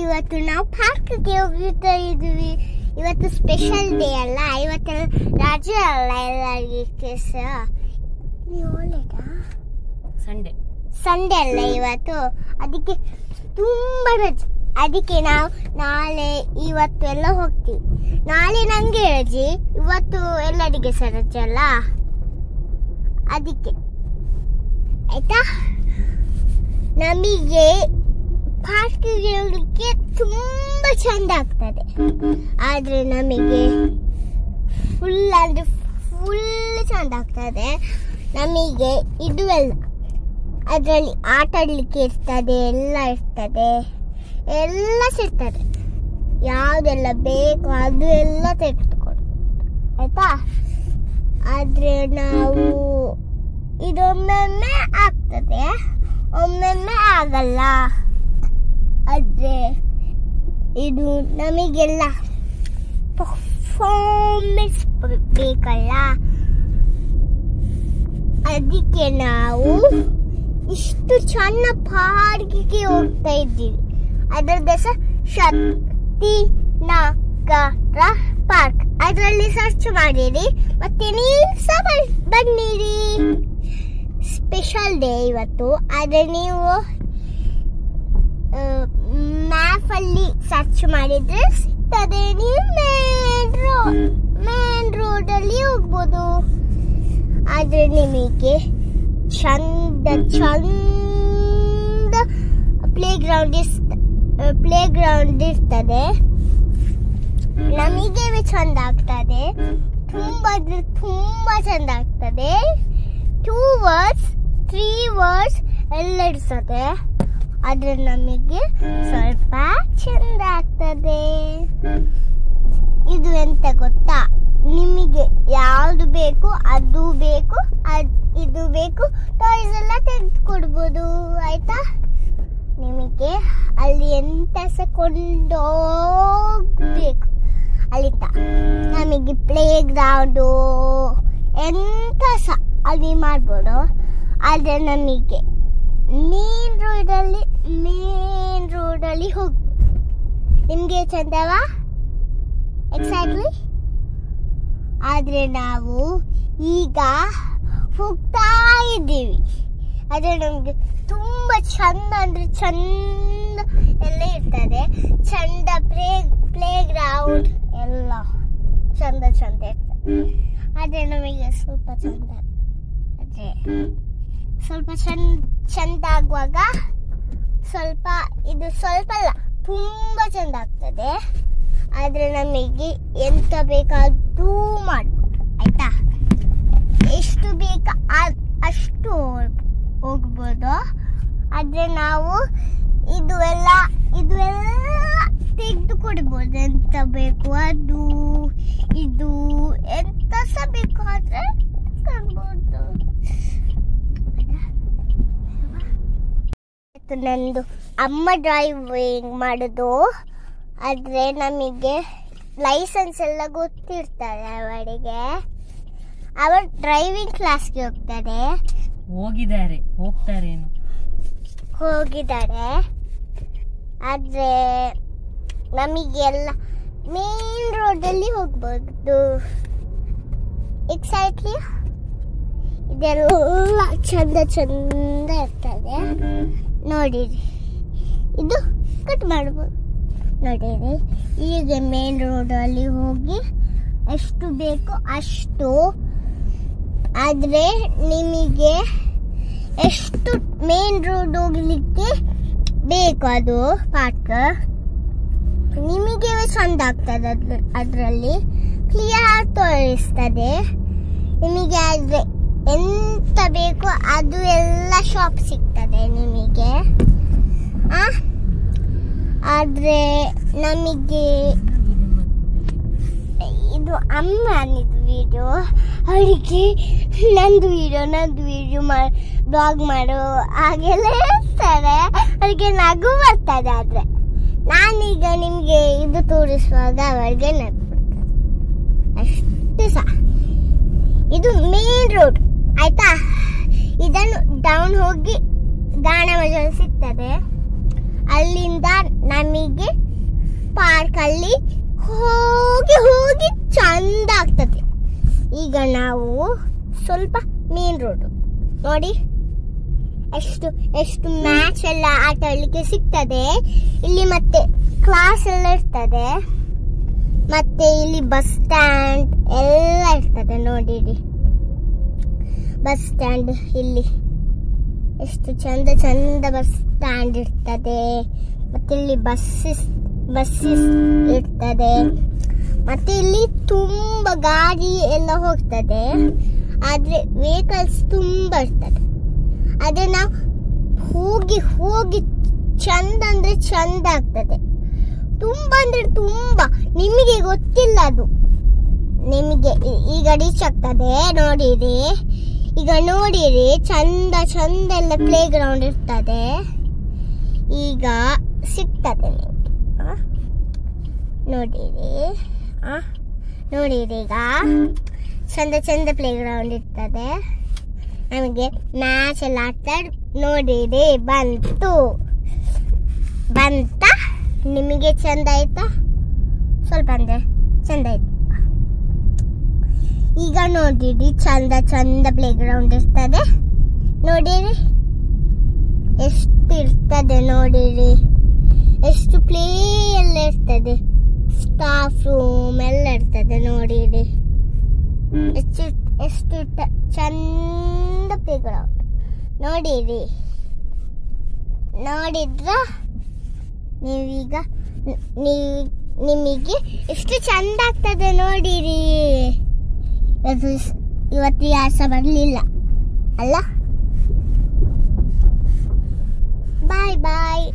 ಇವತ್ತು ನಾವು ಪಾರ್ಕ್ಗೆ ಹೋಗ್ತಾ ಇದ್ವಿ. ಇವತ್ತು ಸ್ಪೆಷಲ್ ಡೇ ಅಲ್ಲ, ಇವತ್ತು ರಜೆ ಅಲ್ಲ ಎಲ್ಲರಿಗೆ. ಸಂಡೇ ಅಲ್ಲ ಇವತ್ತು, ಅದಕ್ಕೆ ತುಂಬಾ ರಜೆ. ಅದಕ್ಕೆ ನಾವು ನಾಳೆ ಇವತ್ತು ಎಲ್ಲ ಹೋಗ್ತೀವಿ. ನಾಳೆ ನಂಗೆ ರಜೆ, ಇವತ್ತು ಎಲ್ಲರಿಗೆ ಸಹ ರಜೆ ಅಲ್ಲ, ಅದಕ್ಕೆ ಆಯ್ತಾ. ನಮಗೆ ಪಾರ್ಕಿಗೆ ಹೋಗ್ಲಿಕ್ಕೆ ತುಂಬಾ ಚಂದ ಆಗ್ತದೆ. ಆದ್ರೆ ನಮಗೆ ಫುಲ್ ಚಂದ ಆಗ್ತದೆ. ನಮಗೆ ಇದು ಎಲ್ಲ ಅದರಲ್ಲಿ ಆಟ ಆಡ್ಲಿಕ್ಕೆ ಇರ್ತದೆ, ಎಲ್ಲ ಇರ್ತದೆ, ಎಲ್ಲ ಸಿಗ್ತದೆ. ಯಾವುದೆಲ್ಲ ಬೇಕು ಅದು ಎಲ್ಲ ತೆಗೆದುಕೊಂಡು ಆಯ್ತಾ. ಆದ್ರೆ ನಾವು ಇದೊಮ್ಮೊಮ್ಮೆ ಆಗ್ತದೆ, ಒಮ್ಮೊಮ್ಮೆ ಆಗಲ್ಲ. ಆದ್ರೆ ಇದು ನಮಗೆಲ್ಲ ಪರ್ಫಾರ್ಮೆನ್ಸ್ ಬೇಕಲ್ಲ, ಅದಕ್ಕೆ ನಾವು ಇಷ್ಟು ಚೆನ್ನ ಪಾರ್ಕಿಗೆ ಹೋಗ್ತಾ ಇದ್ದೀವಿ. ಅದರ ಹೆಸರು ಶಕ್ತಿನಗರ ಪಾರ್ಕ್. ಅದರಲ್ಲಿ ಸರ್ಚ್ ಮಾಡಿರಿ, ಮತ್ತೆ ನೀವು ಸಹ ಬನ್ನಿರಿ. ಸ್ಪೆಷಲ್ ಡೇ ಇವತ್ತು. ಆದ್ರೆ ನೀವು ಮ್ಯಾಪ್ ಅಲ್ಲಿ ಸರ್ಚ್ ಮಾಡಿದ್ರೆ ಸಿಗ್ತದೆ. ನೀವು ಮೇನ್ ರೋಡ್ ಅಲ್ಲಿ ಹೋಗ್ಬೋದು. ಆದ್ರೆ ನಿಮಗೆ ಚಂದ ಪ್ಲೇ ಗ್ರೌಂಡ್ ಇರ್ತದೆ. ನಮಗೆ ಚಂದ ಆಗ್ತದೆ, ತುಂಬಾ ಚಂದ ಆಗ್ತದೆ. 2 words 3 words ಎಲ್ಲ ಇರ್ತದೆ. ಆದ್ರೆ ನಮಗೆ ಸ್ವಲ್ಪ ಚಂದ ಆಗ್ತದೆ. ಇದು ಎಂತ ಗೊತ್ತಾ, ನಿಮಗೆ ಯಾವುದು ಬೇಕು ಅದು ಬೇಕು, ಇದು ಬೇಕು, ಟಾಯ್ಸ್ ಎಲ್ಲ ತೆಗೆದುಕೊಡ್ಬೋದು ಆಯ್ತಾ. ನಿಮಗೆ ಅಲ್ಲಿ ಎಂತ ಸಹ ಕೊಂಡೋಗ್ಬೇಕು ಅಲ್ಲಿಂದ. ನಮಗೆ ಪ್ಲೇ ಗ್ರೌಂಡು ಎಂತ ಸಹ ಅಲ್ಲಿ ಮಾಡ್ಬೋದು. ಆದ್ರೆ ನಮಗೆ ಮೇನ್ ರೋಡಲ್ಲಿ ಹೋಗ್ಬೋದು. ನಿಮ್ಗೆ ಚಂದವಾ? ಎಕ್ಸಾಕ್ಟ್ಲಿ. ಆದ್ರೆ ನಾವು ಈಗ ಹೋಗ್ತಾ ಇದ್ದೀವಿ. ಆದ್ರೆ ನಮ್ಗೆ ತುಂಬಾ ಚಂದ ಅಂದ್ರೆ ಚಂದ ಎಲ್ಲ ಇರ್ತದೆ. ಚಂದ ಪ್ಲೇ ಗ್ರೌಂಡ್ ಎಲ್ಲ ಚಂದ ಇರ್ತದೆ. ಆದ್ರೆ ನಮಗೆ ಸ್ವಲ್ಪ ಚಂದ, ಆದ್ರೆ ಸ್ವಲ್ಪ ಚಂದ ಆಗುವಾಗ ಸ್ವಲ್ಪ ಅಲ್ಲ, ತುಂಬಾ ಚಂದ ಆಗ್ತದೆ. ಆದ್ರೆ ನಮಗೆ ಎಂತ ಬೇಕಾದ್ರೂ ಮಾಡ್ಬೋದು ಆಯ್ತಾ. ಎಷ್ಟು ಬೇಕಾ ಅಷ್ಟು ಹೋಗ್ಬೋದು. ಆದ್ರೆ ನಾವು ಇದು ಎಲ್ಲ ತೆಗೆದುಕೊಡ್ಬೋದು. ಎಂತ ಬೇಕು ಅದು ಇದು ಎಂತ ಸಹ ಬೇಕು ಆದ್ರೆ ಕೊಡ್ಬೋದು. ನಂದು ಅಮ್ಮ ಡ್ರೈವಿಂಗ್ ಮಾಡೋದು. ಆದ್ರೆ ನಮಗೆ ಲೈಸೆನ್ಸ್ ಎಲ್ಲ ಗೊತ್ತಿರ್ತಾರೆ ಅವಳಿಗೆ. ಅವಳು ಡ್ರೈವಿಂಗ್ ಕ್ಲಾಸ್ಗೆ ಹೋಗಿದ್ದಾರೆ. ಆದ್ರೆ ನಮಗೆಲ್ಲ ಮೇನ್ ರೋಡಲ್ಲಿ ಹೋಗ್ಬೋದು. ಎಕ್ಸೈಟ್ಲಿ. ಇದೆಲ್ಲ ಚಂದ ಇರ್ತದೆ. ನೋಡಿರಿ, ಇದು ಕಟ್ ಮಾಡ್ಬೋದು. ನೋಡಿರಿ, ಈಗ ಮೇನ್ ರೋಡಲ್ಲಿ ಹೋಗಿ ಎಷ್ಟು ಬೇಕು ಅಷ್ಟು. ಆದ್ರೆ ನಿಮಗೆ ಎಷ್ಟು ಮೇನ್ ರೋಡ್ ಹೋಗ್ಲಿಕ್ಕೆ ಬೇಕು ಅದು ಪಾರ್ಕ್ ನಿಮಗೆ ಚಂದ ಆಗ್ತದೆ. ಅದರಲ್ಲಿ ಕ್ಲಿಯರ್ ತೋರಿಸ್ತದೆ ನಿಮಗೆ. ಆದ್ರೆ ಎಂತ ಬೇಕು ಅದು ಎಲ್ಲ ಶಾಪ್ ಸಿಗ್ತದೆ ನಿಮಗೆ. ಆದ್ರೆ ನಮಗೆ ಇದು ಅಮ್ಮನಿದು ವಿಡಿಯೋ, ಅವರಿಗೆ ನಂದು ವಿಡಿಯೋ ಬ್ಲಾಗ್ ಮಾಡು ಹಾಗೆಲ್ಲ ಹೇಳ್ತಾರೆ. ಅವರಿಗೆ ನಗು ಬರ್ತದೆ. ಆದ್ರೆ ನಾನೀಗ ನಿಮ್ಗೆ ಇದು ತೋರಿಸುವಾಗ ಅವರಿಗೆ ನಗು ಬರ್ತದೆ ಅಷ್ಟು ಸಹ. ಇದು ಮೇನ್ ರೋಡ್ ಆಯ್ತಾ. ಇದನ್ನು ಡೌನ್ ಹೋಗಿ ಗಾಣ ಮಜಲ್ ಸಿಗ್ತದೆ. ಅಲ್ಲಿಂದ ನಮಗೆ ಪಾರ್ಕಲ್ಲಿ ಹೋಗಿ ಹೋಗಿ ಚಂದ ಆಗ್ತದೆ. ಈಗ ನಾವು ಸ್ವಲ್ಪ ಮೇನ್ ರೋಡ್ ನೋಡಿ, ಎಷ್ಟು ಮ್ಯಾಚ್ ಎಲ್ಲ ಆಟ ಆಡ್ಲಿಕ್ಕೆ ಸಿಗ್ತದೆ ಇಲ್ಲಿ. ಮತ್ತೆ ಕ್ಲಾಸ್ ಎಲ್ಲ ಇರ್ತದೆ. ಮತ್ತೆ ಇಲ್ಲಿ ಬಸ್ ಸ್ಟ್ಯಾಂಡ್ ಎಲ್ಲ ಇರ್ತದೆ. ನೋಡಿರಿ ಬಸ್ ಸ್ಟ್ಯಾಂಡ್, ಇಲ್ಲಿ ಎಷ್ಟು ಚಂದ ಚಂದ ಬಸ್ ಸ್ಟ್ಯಾಂಡ್ ಇರ್ತದೆ. ಮತ್ತೆ ಇಲ್ಲಿ ಬಸ್ಸಸ್ ಇರ್ತದೆ. ಮತ್ತೆ ಇಲ್ಲಿ ತುಂಬಾ ಗಾಡಿ ಎಲ್ಲ ಹೋಗ್ತದೆ, ಆದ್ರೆ ವೆಹಿಕಲ್ಸ್ ತುಂಬಾ ಇರ್ತದೆ. ಅದೇ ನಾವು ಹೋಗಿ ಹೋಗಿ ಚಂದ ಅಂದ್ರೆ ಚಂದ ಆಗ್ತದೆ. ತುಂಬಾ ಅಂದ್ರೆ ತುಂಬಾ, ನಿಮಗೆ ಗೊತ್ತಿಲ್ಲ ಅದು. ನಿಮಗೆ ಈಗ ರೀಚ್ ಆಗ್ತದೆ. ನೋಡಿರಿ, ಈಗ ನೋಡಿರಿ ಚಂದ ಚಂದ ಎಲ್ಲ ಪ್ಲೇ ಗ್ರೌಂಡ್ ಇರ್ತದೆ. ಈಗ ಸಿಗ್ತದೆ ನಿಮಗೆ. ನೋಡಿರಿ ನೋಡಿರಿ, ಈಗ ಚಂದ ಚಂದ ಪ್ಲೇ ಗ್ರೌಂಡ್ ಇರ್ತದೆ. ನಮಗೆ ಮ್ಯಾಚ್ ಎಲ್ಲ ಆಡ್ತಾರೆ. ನೋಡಿರಿ ಬಂತ ನಿಮಗೆ ಚಂದ ಆಯ್ತಾ? ಸ್ವಲ್ಪ ಅಂದ್ರೆ ಚಂದ ಆಯ್ತು. ಈಗ ನೋಡಿರಿ ಚಂದ ಚಂದ ಪ್ಲೇ ಗ್ರೌಂಡ್ ಇರ್ತದೆ. ನೋಡಿರಿ ಎಷ್ಟು ಇರ್ತದೆ. ನೋಡಿರಿ ಎಷ್ಟು ಪ್ಲೇ ಎಲ್ಲ ಇರ್ತದೆ. ಸ್ಟಾಫ್ ರೂಮ್ ಎಲ್ಲ ಇರ್ತದೆ. ನೋಡಿರಿ ಎಷ್ಟು ಚಂದ ಪ್ಲೇ ಗ್ರೌಂಡ್. ನೋಡಿರಿ, ನೋಡಿದ್ರ ನೀವೀಗ ನಿಮಗೆ ಎಷ್ಟು ಚಂದ ಆಗ್ತದೆ. ನೋಡಿರಿ, ಇವತ್ತು ಯಾರು ಸಹ ಬರಲಿಲ್ಲ ಅಲ್ಲ. ಬಾಯ್ ಬಾಯ್.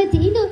ಬಜ್ಜಿ ಇದು